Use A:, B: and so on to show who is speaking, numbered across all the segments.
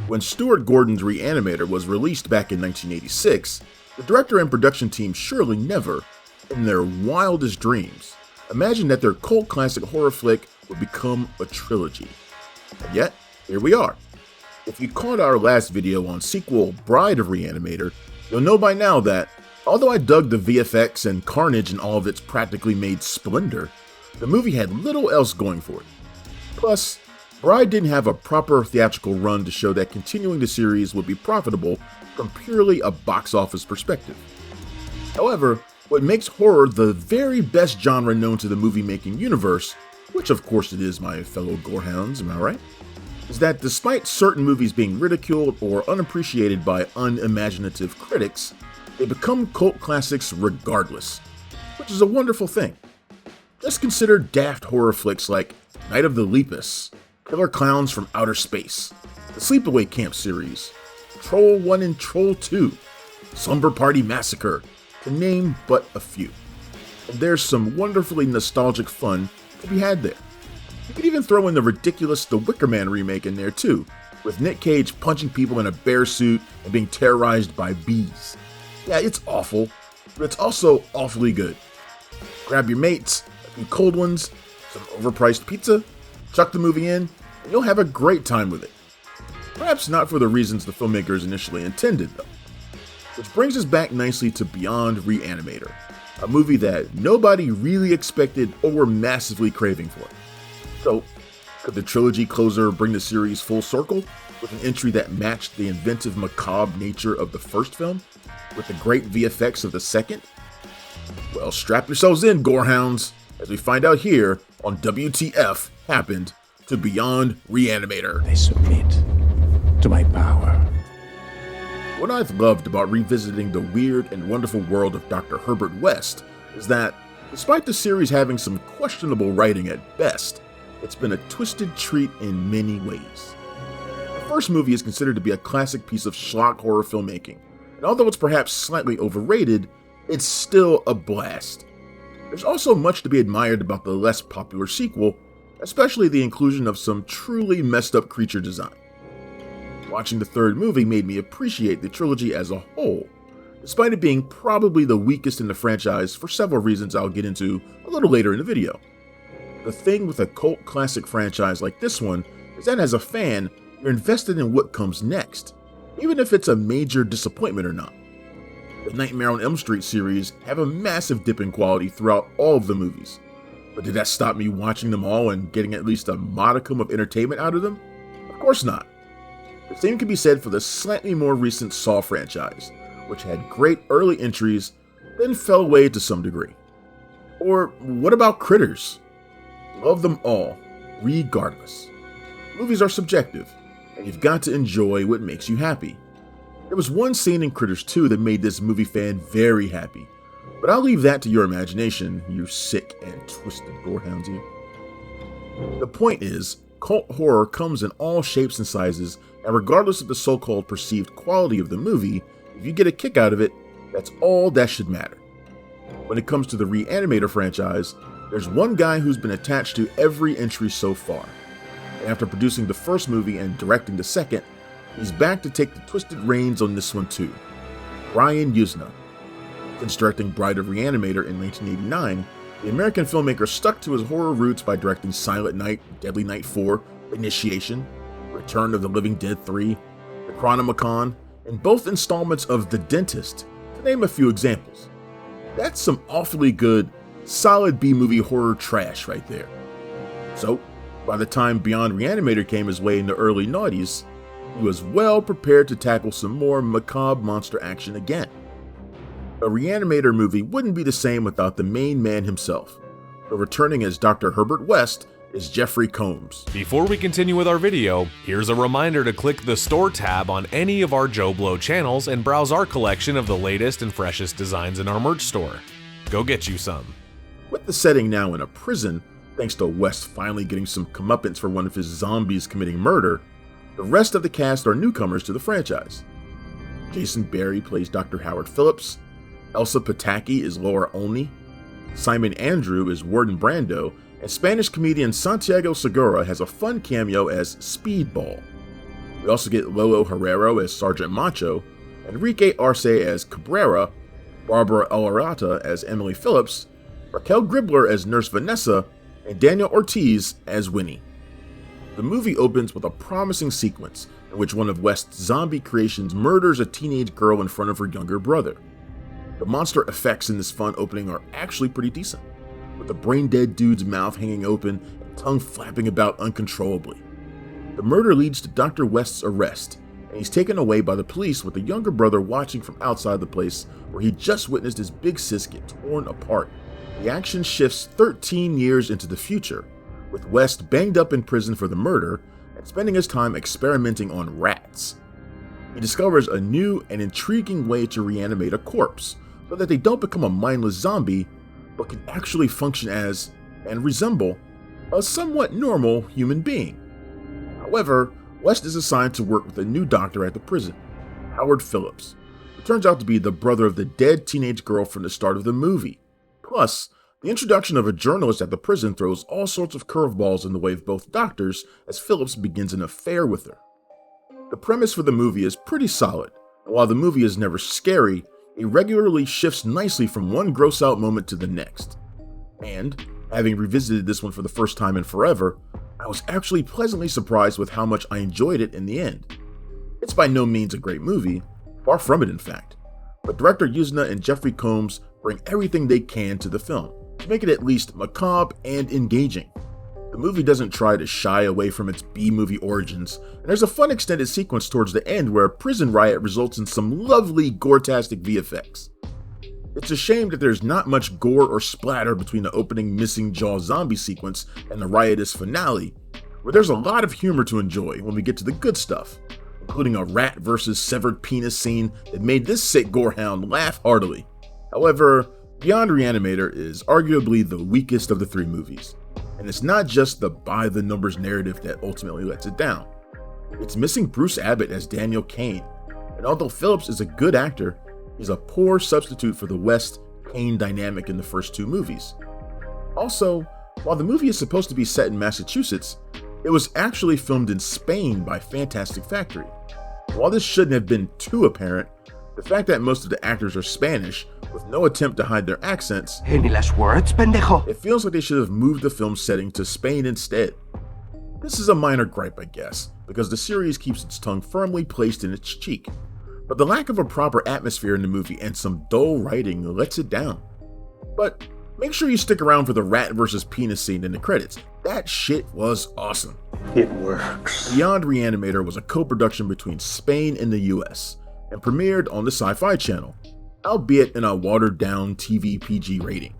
A: When Stuart Gordon's Re-Animator was released back in 1986, the director and production team surely never, in their wildest dreams, imagined that their cult classic horror flick would become a trilogy. And yet, here we are. If you caught our last video on sequel Bride of Re-Animator, you'll know by now that, although I dug the VFX and carnage in all of its practically made splendor, the movie had little else going for it. Plus, Bride didn't have a proper theatrical run to show that continuing the series would be profitable from purely a box office perspective. However, what makes horror the very best genre known to the movie-making universe, which of course it is, my fellow gore-hounds, am I right? Is that despite certain movies being ridiculed or unappreciated by unimaginative critics, they become cult classics regardless, which is a wonderful thing. Just consider daft horror flicks like Night of the Lepus, Killer Clowns from Outer Space, the Sleepaway Camp series, Troll 1 and Troll 2, Slumber Party Massacre, to name but a few. And there's some wonderfully nostalgic fun to be had there. You could even throw in the ridiculous The Wicker Man remake in there too, with Nick Cage punching people in a bear suit and being terrorized by bees. Yeah, it's awful, but it's also awfully good. Grab your mates, a few cold ones, some overpriced pizza, chuck the movie in, and you'll have a great time with it. Perhaps not for the reasons the filmmakers initially intended, though. Which brings us back nicely to Beyond Re-Animator, a movie that nobody really expected or were massively craving for. So, could the trilogy closer bring the series full circle with an entry that matched the inventive macabre nature of the first film, with the great VFX of the second? Well, strap yourselves in, gorehounds, as we find out here on WTF Happened to Beyond Re-Animator.
B: They submit to my power.
A: What I've loved about revisiting the weird and wonderful world of Dr. Herbert West is that, despite the series having some questionable writing at best, it's been a twisted treat in many ways. The first movie is considered to be a classic piece of schlock horror filmmaking, and although it's perhaps slightly overrated, it's still a blast. There's also much to be admired about the less popular sequel, especially the inclusion of some truly messed up creature design. Watching the third movie made me appreciate the trilogy as a whole, despite it being probably the weakest in the franchise for several reasons I'll get into a little later in the video. The thing with a cult classic franchise like this one is that as a fan, you're invested in what comes next, even if it's a major disappointment or not. The Nightmare on Elm Street series have a massive dip in quality throughout all of the movies, but did that stop me watching them all and getting at least a modicum of entertainment out of them? Of course not. The same can be said for the slightly more recent Saw franchise, which had great early entries, then fell away to some degree. Or what about Critters? Love them all, regardless. Movies are subjective, and you've got to enjoy what makes you happy. There was one scene in Critters 2 that made this movie fan very happy, but I'll leave that to your imagination, you sick and twisted gorehounds you. The point is, cult horror comes in all shapes and sizes, and regardless of the so-called perceived quality of the movie, if you get a kick out of it, that's all that should matter. When it comes to the Re-Animator franchise, there's one guy who's been attached to every entry so far. And after producing the first movie and directing the second, he's back to take the twisted reins on this one too. Brian Yuzna. Since directing Bride of Re-Animator in 1989, the American filmmaker stuck to his horror roots by directing Silent Night, Deadly Night 4, Initiation, Return of the Living Dead 3, The Necronomicon, and both installments of The Dentist, to name a few examples. That's some awfully good, solid B-movie horror trash right there. So, by the time Beyond Re-Animator came his way in the early noughties, he was well prepared to tackle some more macabre monster action again. A Re-Animator movie wouldn't be the same without the main man himself, but returning as Dr. Herbert West is Jeffrey Combs.
C: Before we continue with our video, here's a reminder to click the Store tab on any of our JoBlo channels and browse our collection of the latest and freshest designs in our merch store. Go get you some.
A: With the setting now in a prison, thanks to West finally getting some comeuppance for one of his zombies committing murder, the rest of the cast are newcomers to the franchise. Jason Barry plays Dr. Howard Phillips, Elsa Pataki is Laura Olney, Simon Andrew is Warden Brando, and Spanish comedian Santiago Segura has a fun cameo as Speedball. We also get Lolo Herrero as Sergeant Macho, Enrique Arce as Cabrera, Barbara Alarata as Emily Phillips, Raquel Gribbler as Nurse Vanessa, and Daniel Ortiz as Winnie. The movie opens with a promising sequence in which one of West's zombie creations murders a teenage girl in front of her younger brother. The monster effects in this fun opening are actually pretty decent, with the brain-dead dude's mouth hanging open and tongue flapping about uncontrollably. The murder leads to Dr. West's arrest, and he's taken away by the police with the younger brother watching from outside the place where he just witnessed his big sis get torn apart. The action shifts 13 years into the future, with West banged up in prison for the murder and spending his time experimenting on rats. He discovers a new and intriguing way to reanimate a corpse so that they don't become a mindless zombie, but can actually function as, and resemble, a somewhat normal human being. However, West is assigned to work with a new doctor at the prison, Howard Phillips, who turns out to be the brother of the dead teenage girl from the start of the movie. Plus, the introduction of a journalist at the prison throws all sorts of curveballs in the way of both doctors as Phillips begins an affair with her. The premise for the movie is pretty solid, and while the movie is never scary, it regularly shifts nicely from one gross-out moment to the next. And, having revisited this one for the first time in forever, I was actually pleasantly surprised with how much I enjoyed it in the end. It's by no means a great movie, far from it in fact, but director Yuzna and Jeffrey Combs bring everything they can to the film to make it at least macabre and engaging. The movie doesn't try to shy away from its B-movie origins, and there's a fun extended sequence towards the end where a prison riot results in some lovely gore-tastic VFX. It's a shame that there's not much gore or splatter between the opening missing jaw zombie sequence and the riotous finale, where there's a lot of humor to enjoy when we get to the good stuff, including a rat versus severed penis scene that made this sick gorehound laugh heartily. However, Beyond Re-Animator is arguably the weakest of the three movies, and it's not just the by-the-numbers narrative that ultimately lets it down. It's missing Bruce Abbott as Daniel Kane, and although Phillips is a good actor, he's a poor substitute for the West-Kane dynamic in the first two movies. Also, while the movie is supposed to be set in Massachusetts, it was actually filmed in Spain by Fantastic Factory. While this shouldn't have been too apparent, the fact that most of the actors are Spanish, with no attempt to hide their accents,
D: Any last words, pendejo?
A: it feels like they should have moved the film setting to Spain instead. This is a minor gripe, I guess, because the series keeps its tongue firmly placed in its cheek, but the lack of a proper atmosphere in the movie and some dull writing lets it down. But make sure you stick around for the rat versus penis scene in the credits. That shit was awesome.
D: It works.
A: Beyond Re-Animator was a co-production between Spain and the US, and premiered on the Sci-Fi Channel, albeit in a watered-down TV PG rating.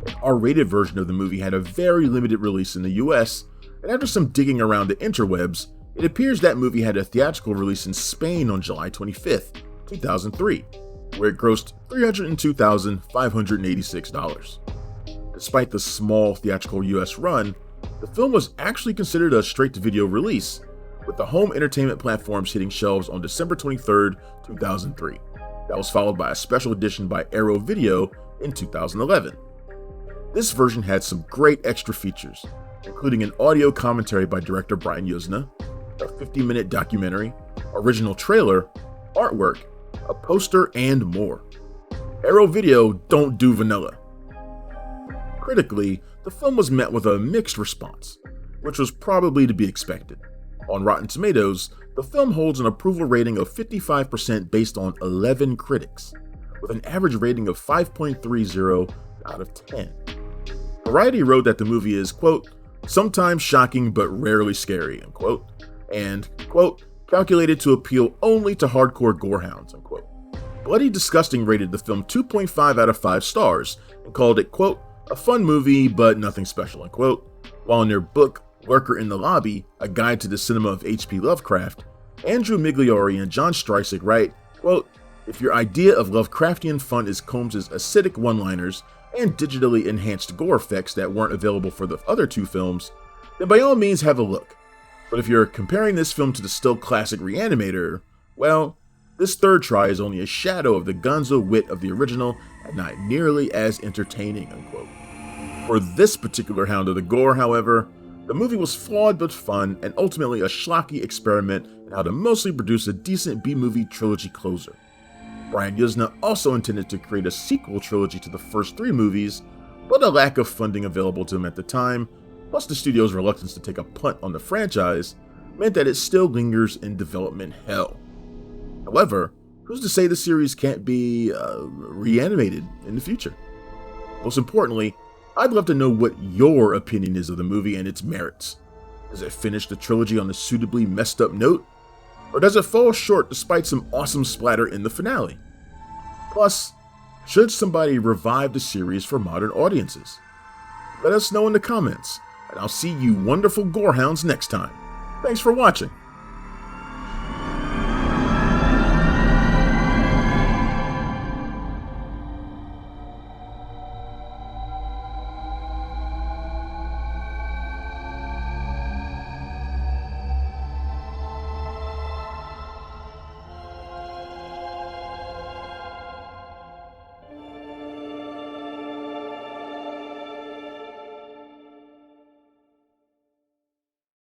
A: An R-rated version of the movie had a very limited release in the US, and after some digging around the interwebs, it appears that movie had a theatrical release in Spain on July 25th, 2003, where it grossed $302,586. Despite the small theatrical US run, the film was actually considered a straight-to-video release, with the home entertainment platforms hitting shelves on December 23rd, 2003. That was followed by a special edition by Arrow Video in 2011. This version had some great extra features, including an audio commentary by director Brian Yuzna, a 50-minute documentary, original trailer, artwork, a poster, and more. Arrow Video don't do vanilla. Critically, the film was met with a mixed response, which was probably to be expected. On Rotten Tomatoes, the film holds an approval rating of 55% based on 11 critics, with an average rating of 5.30 out of 10. Variety wrote that the movie is, quote, sometimes shocking but rarely scary, unquote, and, quote, calculated to appeal only to hardcore gorehounds, unquote. Bloody Disgusting rated the film 2.5 out of 5 stars and called it, quote, a fun movie but nothing special, unquote, while in their book, Lurker in the Lobby, A Guide to the Cinema of H.P. Lovecraft, Andrew Migliori and John Streisig write, quote, if your idea of Lovecraftian fun is Combs' acidic one-liners and digitally enhanced gore effects that weren't available for the other two films, then by all means have a look. But if you're comparing this film to the still classic Re-Animator, well, this third try is only a shadow of the gonzo wit of the original and not nearly as entertaining, unquote. For this particular Hound of the Gore, however, the movie was flawed but fun and ultimately a schlocky experiment in and how to mostly produce a decent B-movie trilogy closer. Brian Yuzna also intended to create a sequel trilogy to the first 3 movies, but a lack of funding available to him at the time, plus the studio's reluctance to take a punt on the franchise, meant that it still lingers in development hell. However, who's to say the series can't be reanimated in the future? Most importantly, I'd love to know what your opinion is of the movie and its merits. Does it finish the trilogy on a suitably messed up note? Or does it fall short despite some awesome splatter in the finale? Plus, should somebody revive the series for modern audiences? Let us know in the comments, and I'll see you wonderful gorehounds next time. Thanks for watching.